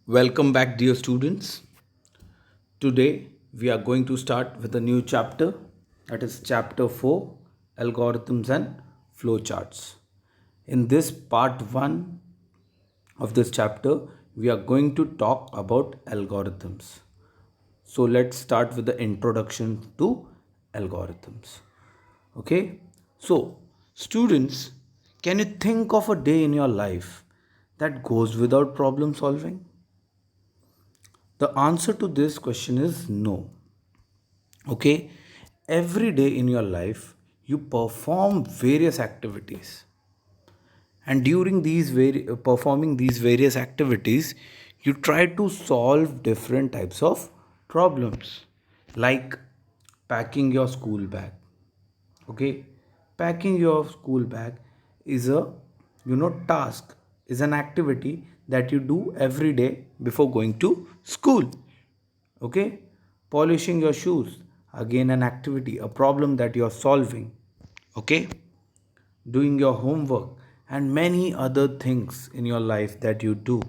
Welcome back, dear students. Today we are going to start with a new chapter, that is chapter 4, Algorithms and Flowcharts. In this part 1 of this chapter, we are going to talk about algorithms. So let's start with the introduction to algorithms. Okay? So, students, can you think of a day in your life that goes without problem solving? The answer to this question is no. Okay, every day in your life you perform various activities, and during performing these various activities, you try to solve different types of problems, like packing your school bag. Okay, packing your school bag is a task, is an activity that you do every day before going to school. Okay, polishing your shoes, again an activity, a problem that you are solving. Okay, doing your homework and many other things in your life that you do.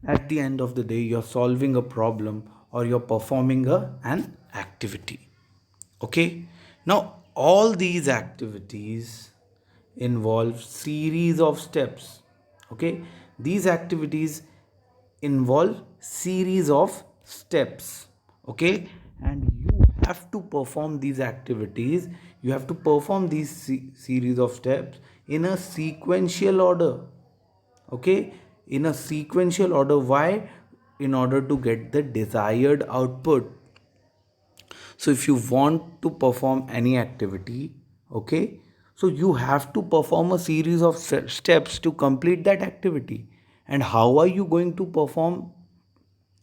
At the end of the day, you're solving a problem or you're performing an activity. Okay, now all these activities involve series of steps. Okay, these activities involve series of steps. Okay, and you have to perform these activities, you have to perform these series of steps in a sequential order. Okay, in a sequential order. Why? In order to get the desired output. So if you want to perform any activity, okay, so you have to perform a series of steps to complete that activity. And how are you going to perform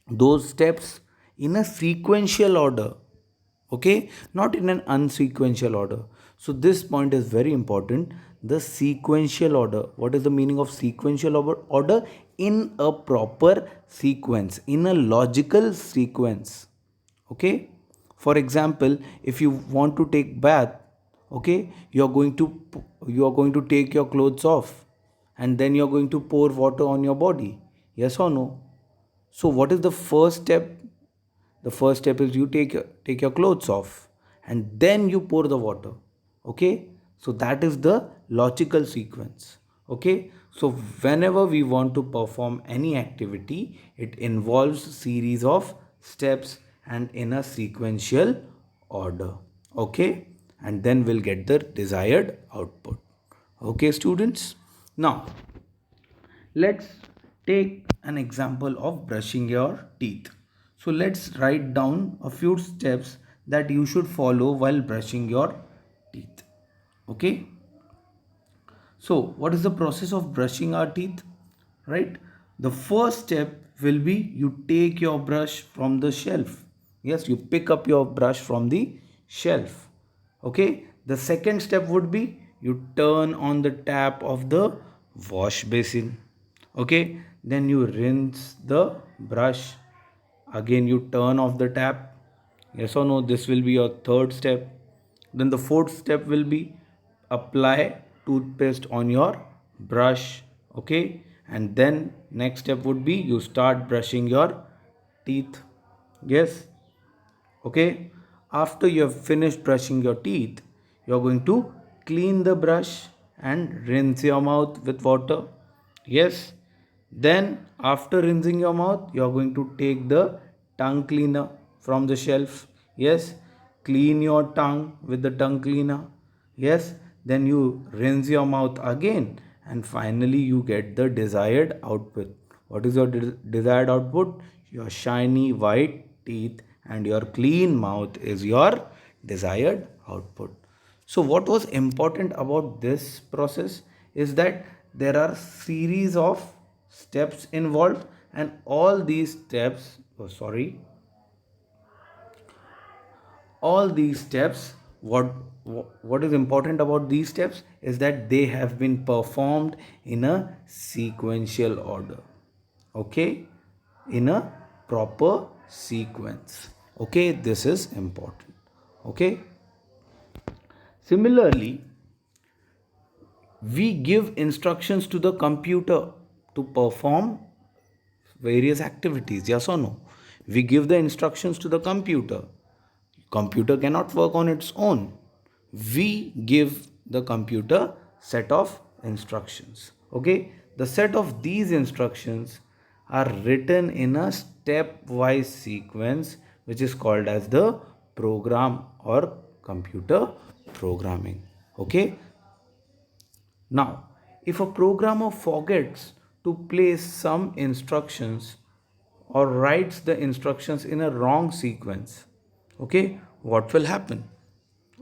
those steps? In a sequential order. Okay, not in an unsequential order. So this point is very important, the sequential order. What is the meaning of sequential order? In a proper sequence, in a logical sequence. Okay, for example, if you want to take bath, okay, you are going to take your clothes off, and then you're going to pour water on your body. Yes or no? So what is the first step? The first step is you take your clothes off, and then you pour the water. Okay, so that is the logical sequence. Okay, so whenever we want to perform any activity, it involves series of steps and in a sequential order. Okay, and then we'll get the desired output. Okay, students, now let's take an example of brushing your teeth. So let's write down a few steps that you should follow while brushing your teeth. Okay? So, what is the process of brushing our teeth? Right? The first step will be you take your brush from the shelf. Yes, you pick up your brush from the shelf. Okay? The second step would be you turn on the tap of the wash basin. Okay? Then you rinse the brush. Again, you turn off the tap. Yes or no? This will be your third step. Then the fourth step will be apply toothpaste on your brush. Okay, and then next step would be you start brushing your teeth. Yes. Okay, after you have finished brushing your teeth, you are going to clean the brush and rinse your mouth with water. Yes, then after rinsing your mouth, you are going to take the tongue cleaner from the shelf. Yes, clean your tongue with the tongue cleaner. Yes, then you rinse your mouth again, and finally you get the desired output. What is your desired output? Your shiny white teeth and your clean mouth is your desired output. So what was important about this process is that there are series of steps involved, and all these steps, all these steps, what is important about these steps is that they have been performed in a sequential order. Okay, in a proper sequence. Okay, this is important. Okay, similarly, we give instructions to the computer to perform various activities, yes or no? We give the instructions to the computer. Computer cannot work on its own. We give the computer set of instructions. Okay, the set of these instructions are written in a stepwise sequence, which is called as the program or computer programming. Okay, now, if a programmer forgets to place some instructions or writes the instructions in a wrong sequence, okay, what will happen?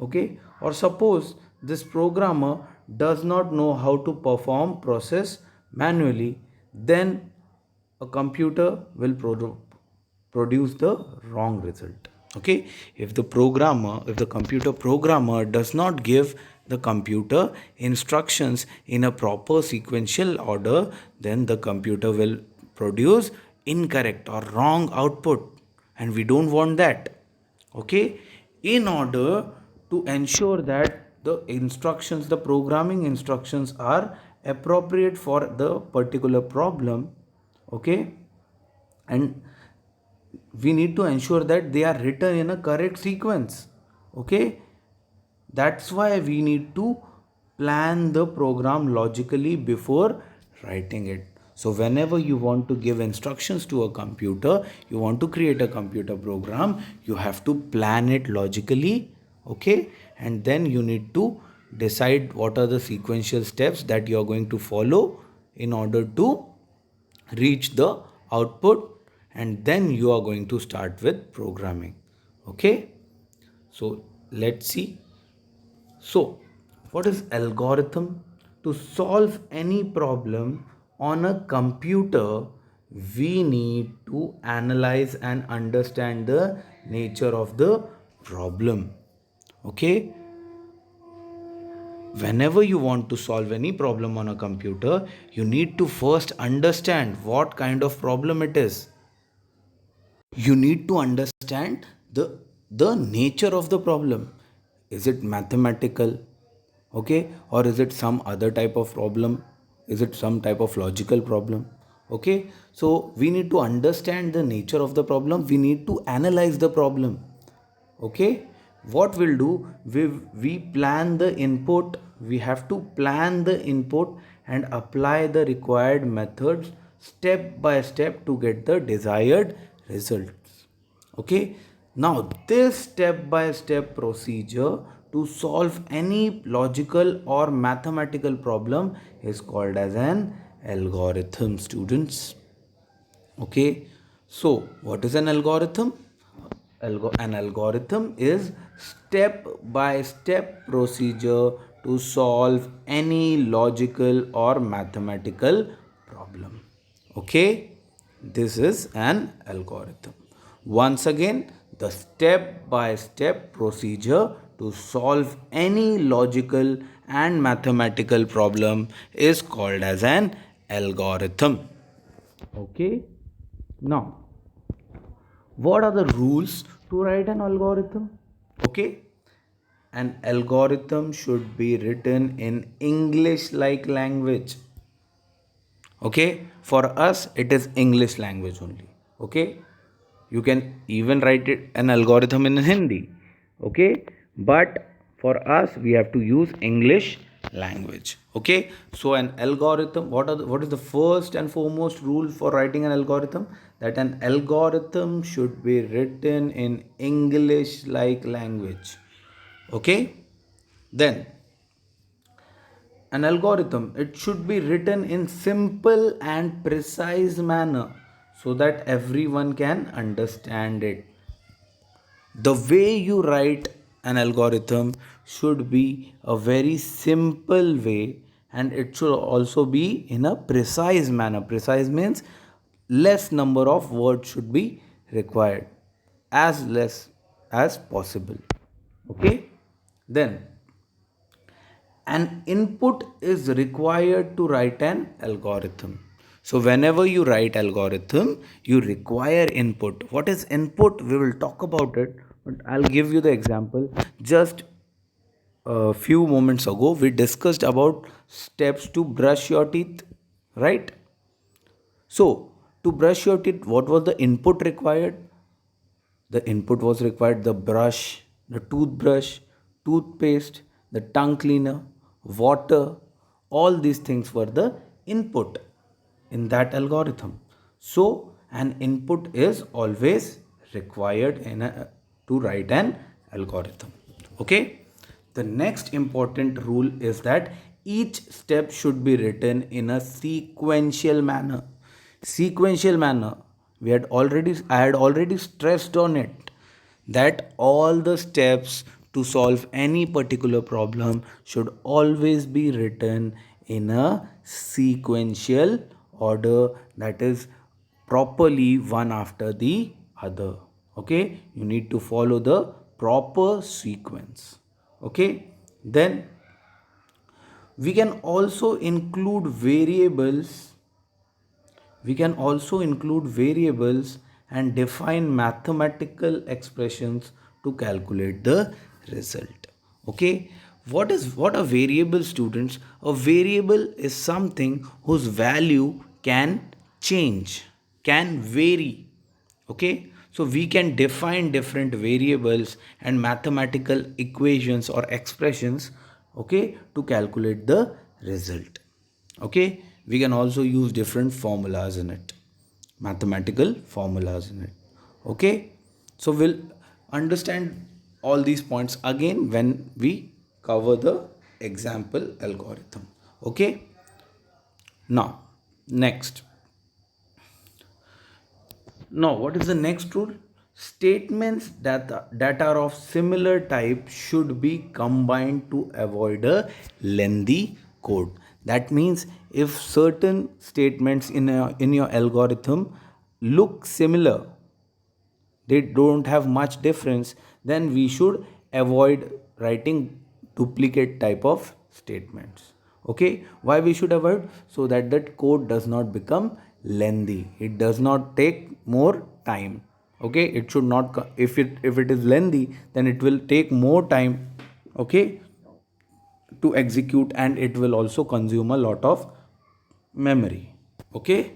Okay, or suppose this programmer does not know how to perform process manually, then a computer will produce the wrong result. Okay, if the computer programmer does not give the computer instructions in a proper sequential order, then the computer will produce incorrect or wrong output, and we don't want that. Okay, in order to ensure that the programming instructions are appropriate for the particular problem, okay, and we need to ensure that they are written in a correct sequence. Okay, that's why we need to plan the program logically before writing it. So whenever you want to give instructions to a computer, you want to create a computer program, you have to plan it logically. Okay, and then you need to decide what are the sequential steps that you are going to follow in order to reach the output, and then you are going to start with programming. Okay, so let's see. So what is algorithm? To solve any problem on a computer, we need to analyze and understand the nature of the problem. Okay, whenever you want to solve any problem on a computer, you need to first understand what kind of problem it is. You need to understand the nature of the problem. Is it mathematical? Okay, or is it some other type of problem? Is it some type of logical problem? Okay, so we need to understand the nature of the problem. We need to analyze the problem. Okay, what we'll do, we plan the input. We have to plan the input and apply the required methods step by step to get the desired results. Okay, now this step by step procedure to solve any logical or mathematical problem is called as an algorithm, students. Okay, so what is an algorithm? An algorithm is step by step procedure to solve any logical or mathematical problem. Okay, this is an algorithm. Once again, the step by step procedure to solve any logical and mathematical problem is called as an algorithm. Okay, now what are the rules to write an algorithm? Okay, an algorithm should be written in English like language. Okay, for us it is English language only. Okay, you can even write it an algorithm in Hindi. Okay, but for us we have to use English language. Okay, so an algorithm, what is the first and foremost rule for writing an algorithm? That an algorithm should be written in English like language. Okay, then an algorithm, it should be written in simple and precise manner so that everyone can understand it. The way you write an algorithm should be a very simple way, and it should also be in a precise manner. Precise means less number of words should be required, as less as possible. Okay, then an input is required to write an algorithm. So whenever you write algorithm, you require input. What is input? We will talk about it, but I'll give you the example. Just a few moments ago, we discussed about steps to brush your teeth, right? So To brush your teeth, what was the input required? The input was required the brush, the toothbrush, toothpaste, the tongue cleaner, water. All these things were the input in that algorithm. So, an input is always required to write an algorithm. Okay. The next important rule is that each step should be written in a sequential manner. Sequential manner. I had already stressed on it that all the steps to solve any particular problem should always be written in a sequential order, that is properly one after the other. Okay, you need to follow the proper sequence. Okay, then we can also include variables and define mathematical expressions to calculate the result. Okay, what a variable, students? A variable is something whose value can change, can vary. Okay, so we can define different variables and mathematical equations or expressions, okay, to calculate the result. Okay, we can also use different formulas in it, mathematical formulas in it. Okay, so we'll understand all these points again when we cover the example algorithm. Okay, now next. Now, what is the next rule? Statements that are of similar type should be combined to avoid a lengthy code. That means if certain statements in your algorithm look similar, they don't have much difference, then we should avoid writing duplicate type of statements. Okay, why we should avoid? So that that code does not become lengthy, it does not take more time. Okay, it should not if it is lengthy, then it will take more time, okay, to execute, and it will also consume a lot of memory. Okay,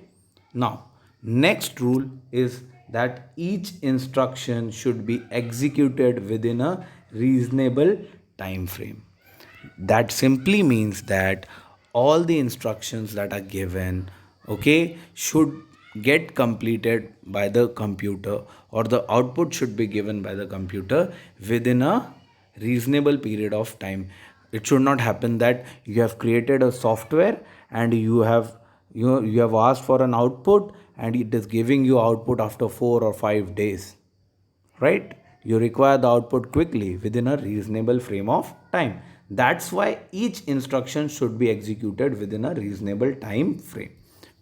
now next rule is that each instruction should be executed within a reasonable time frame. That simply means that all the instructions that are given, okay, should get completed by the computer, or the output should be given by the computer within a reasonable period of time. It should not happen that you have created a software and you have asked for an output and it is giving you output after 4 or 5 days, right? You require the output quickly within a reasonable frame of time. That's why each instruction should be executed within a reasonable time frame,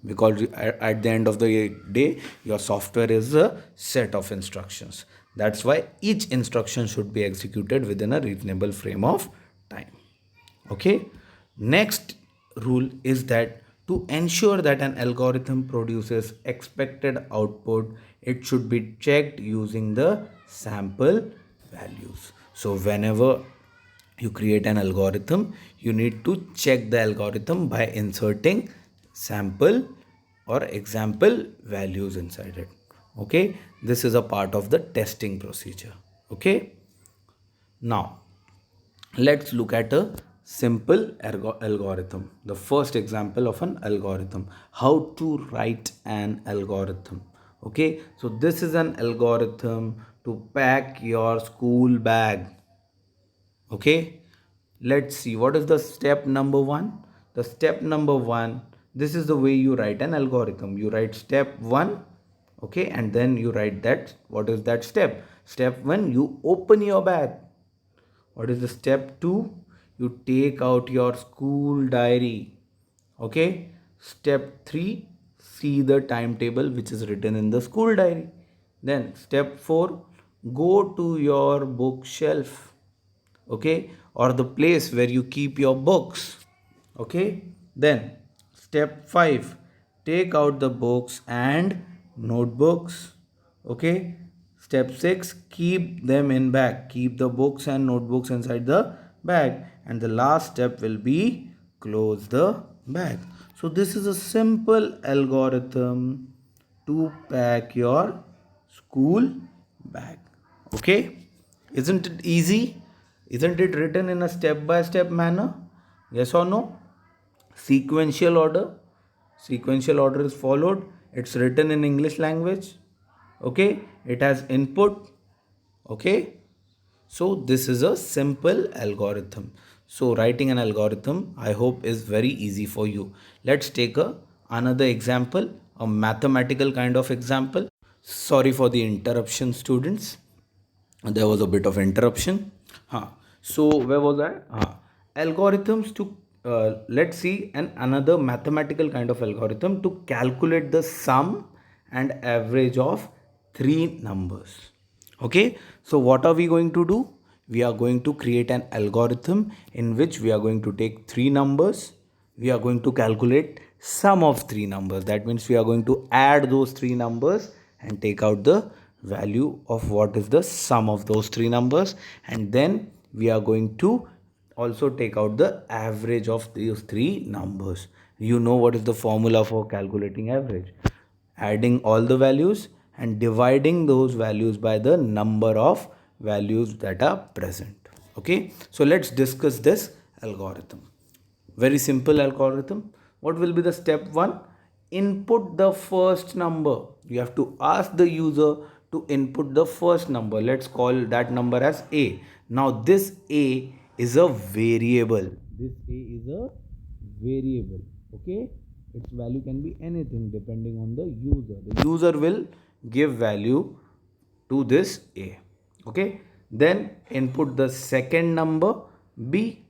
because at the end of the day your software is a set of instructions. That's why each instruction should be executed within a reasonable frame of time. Okay, next rule is that to ensure that an algorithm produces expected output, it should be checked using the sample values. So whenever you create an algorithm, you need to check the algorithm by inserting sample or example values inside it. Okay, this is a part of the testing procedure. Okay, now let's look at a simple algorithm. The first example of an algorithm, how to write an algorithm. Okay, so this is an algorithm to pack your school bag. Okay, let's see what is the step number 1. The step number 1, this is the way you write an algorithm. You write step 1, okay, and then you write that. What is that step? Step 1, you open your bag. What is the step 2? You take out your school diary. Okay. Step 3, see the timetable which is written in the school diary. Then step 4, go to your bookshelf. Okay, or the place where you keep your books. Okay, then step 5, take out the books and notebooks. Okay, step 6, keep them in bag, keep the books and notebooks inside the bag, and the last step will be close the bag. So this is a simple algorithm to pack your school bag. Okay, isn't it easy? Isn't it written in a step by step manner? Yes or no? Sequential order. Sequential order is followed. It's written in English language. Okay, it has input. Okay, so this is a simple algorithm. So writing an algorithm, I hope, is very easy for you. Let's take another example, a mathematical kind of example. Sorry for the interruption, students. There was a bit of interruption. So where was I? Algorithms to let's see another mathematical kind of algorithm to calculate the sum and average of three numbers. Okay, so what are we going to do? We are going to create an algorithm in which we are going to take three numbers. We are going to calculate sum of three numbers. That means we are going to add those three numbers and take out the value of what is the sum of those three numbers, and then we are going to also take out the average of these three numbers. You know what is the formula for calculating average? Adding all the values and dividing those values by the number of values that are present. Okay, so let's discuss this algorithm. Very simple algorithm. What will be the step 1? Input the first number. You have to ask the user to input the first number. Let's call that number as A. Now this A is a variable. This A is a variable. Okay, its value can be anything depending on the user. The user will give value to this A. Okay, then input the second number B.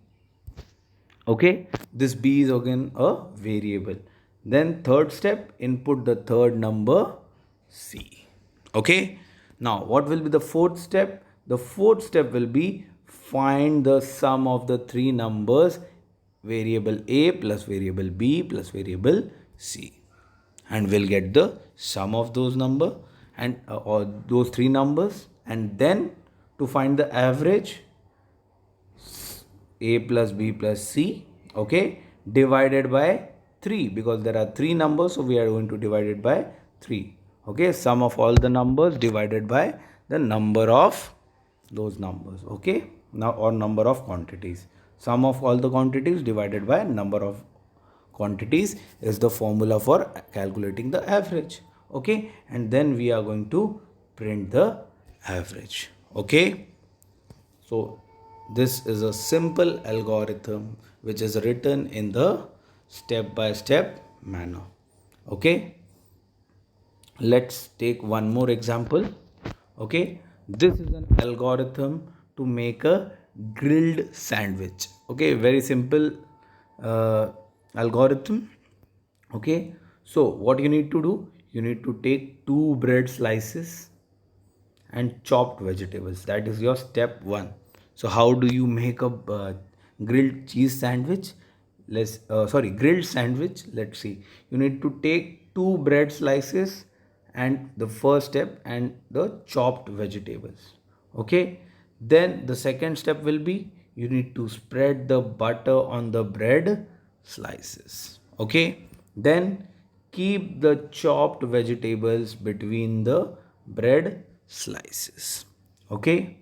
Okay, this B is again a variable. Then third step, input the third number C. Okay, now what will be the fourth step? The fourth step will be find the sum of the three numbers, variable A plus variable B plus variable C, and we'll get the sum of those number and or those three numbers. And then to find the average, A plus B plus C, okay, divided by 3, because there are three numbers, so we are going to divide it by 3. Okay, sum of all the numbers divided by the number of those numbers. Okay, now, or number of quantities. Sum of all the quantities divided by number of quantities is the formula for calculating the average. Okay, and then we are going to print the average. Okay, so this is a simple algorithm which is written in the step by step manner. Okay, let's take one more example. Okay, this is an algorithm to make a grilled sandwich. Okay, very simple algorithm. Okay, so what you need to do, you need to take two bread slices and chopped vegetables. That is your step 1. So how do you make a grilled cheese sandwich? Grilled sandwich. Let's see, you need to take two bread slices and the first step, and the chopped vegetables. Okay, then the second step will be you need to spread the butter on the bread slices. Okay, then keep the chopped vegetables between the bread slices. Okay,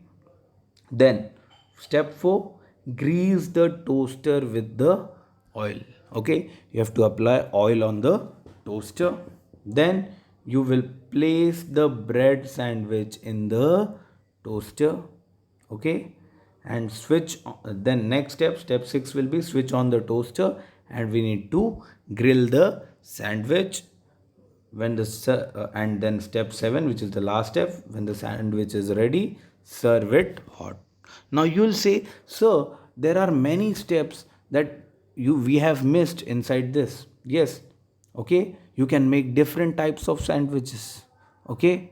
then step 4, grease the toaster with the oil. Okay, you have to apply oil on the toaster. Then you will place the bread sandwich in the toaster. Okay, and switch then next step, step 6 will be switch on the toaster, and we need to grill the sandwich when the and then step 7, which is the last step, when the sandwich is ready, serve it hot. Now you will say, sir, there are many steps that we have missed inside this. Yes, okay, you can make different types of sandwiches. Okay,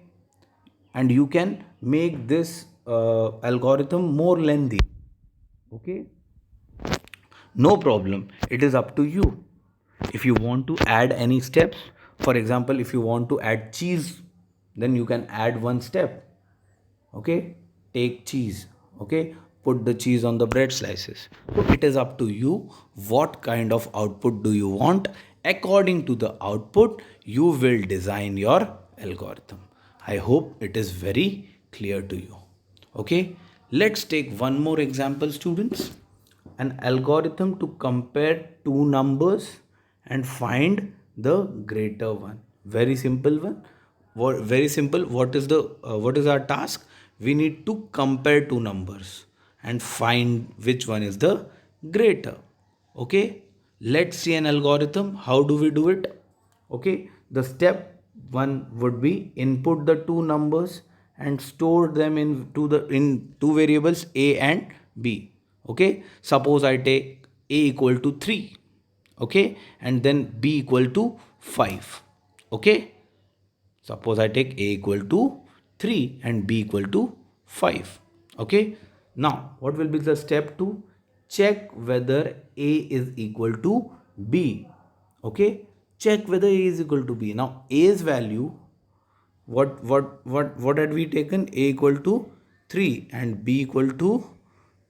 and you can make this algorithm more lengthy. Okay, no problem, it is up to you. If you want to add any steps, for example, if you want to add cheese, then you can add one step. Okay, take cheese. Okay, put the cheese on the bread slices. So it is up to you what kind of output do you want According to the output, you will design your algorithm. I hope it is very clear to you. Okay, let's take one more example, students. An algorithm to compare two numbers and find the greater one. Very simple one. Very simple. What is our task? We need to compare two numbers and find which one is the greater. Okay, let's see an algorithm. How do we do it? Okay, the step one would be input the two numbers and store them in two variables a and b. Okay, suppose I take a equal to 3, okay, and then b equal to 5. Okay, suppose I take a equal to 3 and b equal to 5. Okay. Now, what will be the step 2? Check whether a is equal to b. Okay. Check whether a is equal to b. Now, a's value, what had we taken? A equal to 3 and b equal to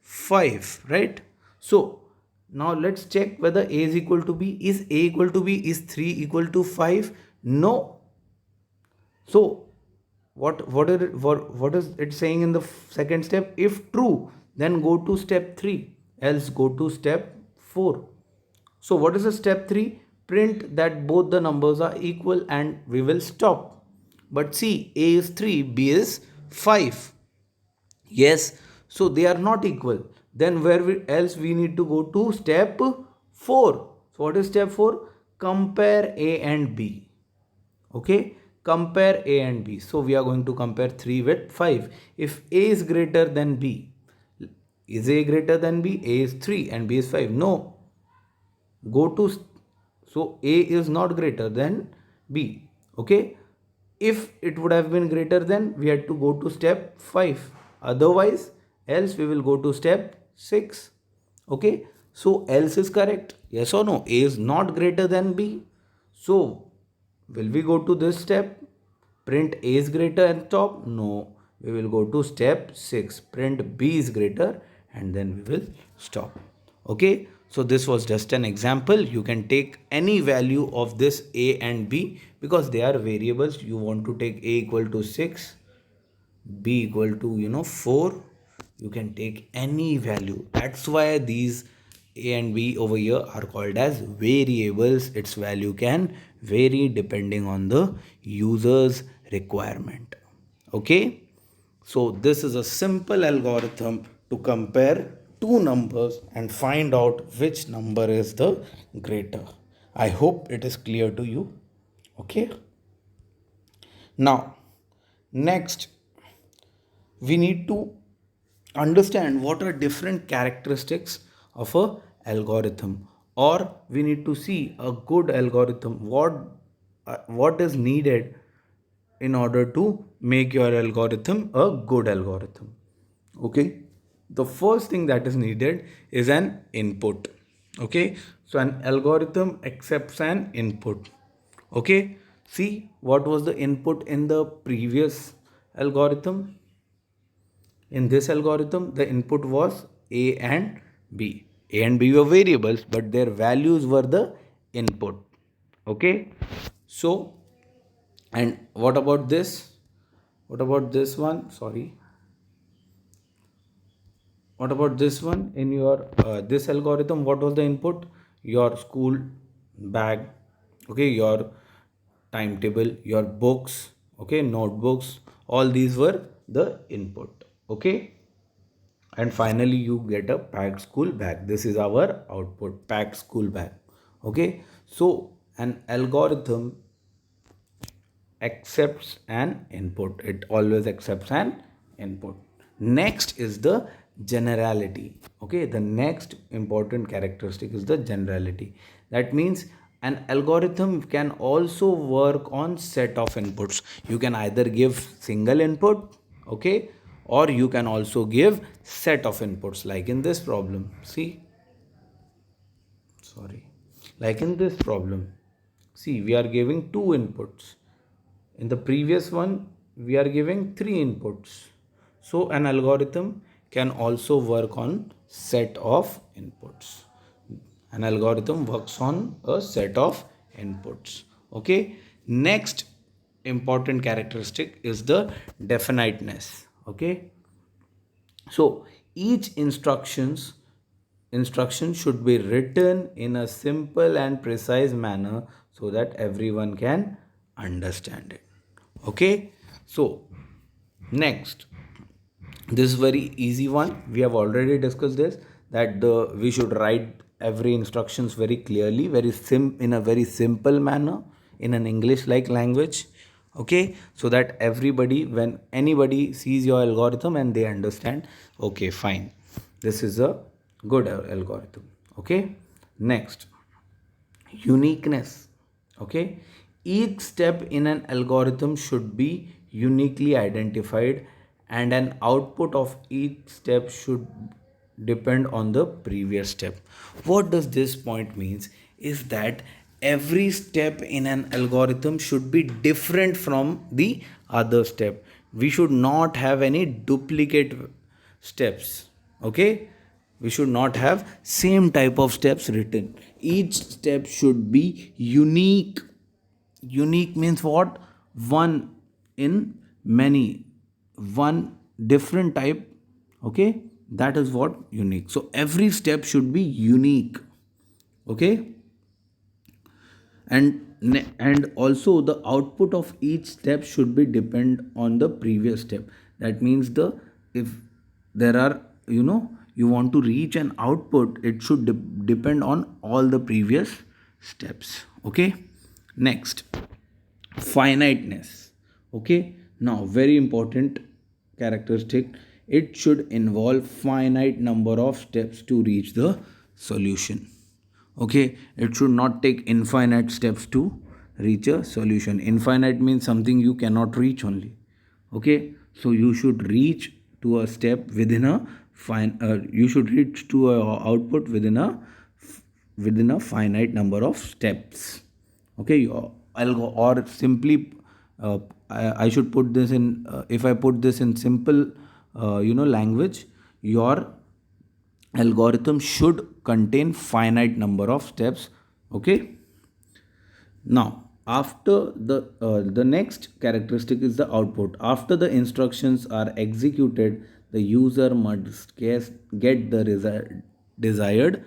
5, right? So, now let's check whether a is equal to b. Is a equal to b? Is 3 equal to 5? No. So what is it saying in the second step? If true, then go to step 3, else go to step 4. So what is the step 3? Print that both the numbers are equal and we will stop. But see, a is 3, b is 5. Yes, so they are not equal. Then else we need to go to step 4. So what is step 4? Compare a and b. Okay, compare a and b. So we are going to compare 3 with 5. If a is greater than b, is a greater than b? A is 3 and b is 5. No, go to, so a is not greater than b. Okay, if it would have been greater, then we had to go to step 5. Otherwise, else we will go to step 6. Okay, so else is correct, yes or no? A is not greater than b. So will we go to this step? Print a is greater and stop? No. We will go to step 6. Print b is greater and then we will stop. Okay. So this was just an example. You can take any value of this a and b because they are variables. You want to take a equal to 6, b equal to 4. You can take any value. That's why these a and b over here are called as variables. Its value can vary depending on the user's requirement. Okay, so this is a simple algorithm to compare two numbers and find out which number is the greater. I hope it is clear to you. Okay, now next we need to understand what are different characteristics of a algorithm, or we need to see a good algorithm, what is needed in order to make your algorithm a good algorithm. Okay, the first thing that is needed is an input. Okay, so an algorithm accepts an input. Okay, see what was the input in the previous algorithm. In this algorithm, the input was A and B. A and B were variables, but their values were the input. Okay. So, and what about this? What about this one? Sorry. What about this one? In your this algorithm, what was the input? Your school bag. Okay. Your timetable, your books. Okay. Notebooks. All these were the input. Okay, and finally you get a packed school bag. This is our output, packed school bag. Okay, so an algorithm accepts an input. It always accepts an input. Next is the generality. Okay, the next important characteristic is the generality. That means an algorithm can also work on set of inputs. You can either give single input, okay, or you can also give set of inputs, like in this problem. See, sorry, like in this problem, see, we are giving two inputs. In the previous one, we are giving three inputs. So an algorithm can also work on set of inputs. An algorithm works on a set of inputs. Okay. Next important characteristic is the definiteness. Okay. So each instruction should be written in a simple and precise manner so that everyone can understand it. Okay. So next, this is very easy one. We have already discussed this, that the we should write every instructions very clearly, in a very simple manner, in an English like language. Okay, so that everybody, when anybody sees your algorithm and they understand, okay, fine, this is a good algorithm. Okay. Next, uniqueness. Okay, each step in an algorithm should be uniquely identified, and an output of each step should depend on the previous step. What does this point means is that every step in an algorithm should be different from the other step. We should not have any duplicate steps. Okay, we should not have same type of steps written. Each step should be unique. Unique means what? One in many, one different type. Okay, that is what unique. So every step should be unique. Okay. And also the output of each step should be depend on the previous step. That means the if there are, you want to reach an output, it should depend on all the previous steps. Okay. Next, finiteness. Okay, now very important characteristic, it should involve finite number of steps to reach the solution. Okay, it should not take infinite steps to reach a solution. Infinite means something you cannot reach only. Okay, so you should reach to a step within a you should reach to a output within a finite number of steps. Okay, I'll go, or simply I should put this in, if I put this in simple language, your algorithm should contain finite number of steps. Okay. Now, after the next characteristic is the output. After the instructions are executed, the user must get the desired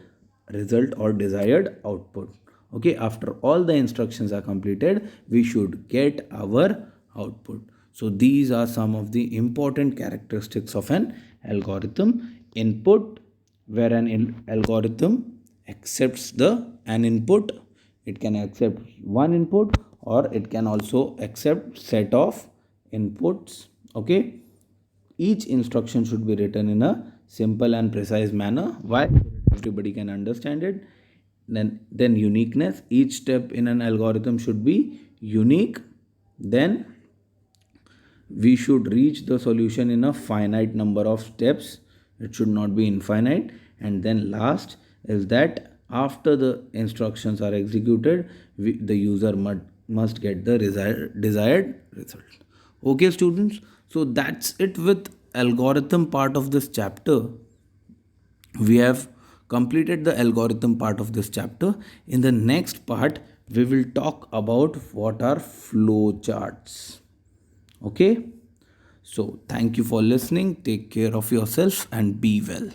result or desired output. Okay, after all the instructions are completed, we should get our output. So these are some of the important characteristics of an algorithm. Input, where an algorithm accepts the an input, it can accept one input or it can also accept set of inputs. Okay, each instruction should be written in a simple and precise manner. Why? Everybody can understand it. Then uniqueness, each step in an algorithm should be unique. Then we should reach the solution in a finite number of steps, it should not be infinite. And then last is that after the instructions are executed, the user must get the desired result. Okay students, so that's it with algorithm part of this chapter. We have completed the algorithm part of this chapter. In the next part, we will talk about what are flowcharts. Okay, so thank you for listening. Take care of yourself and be well.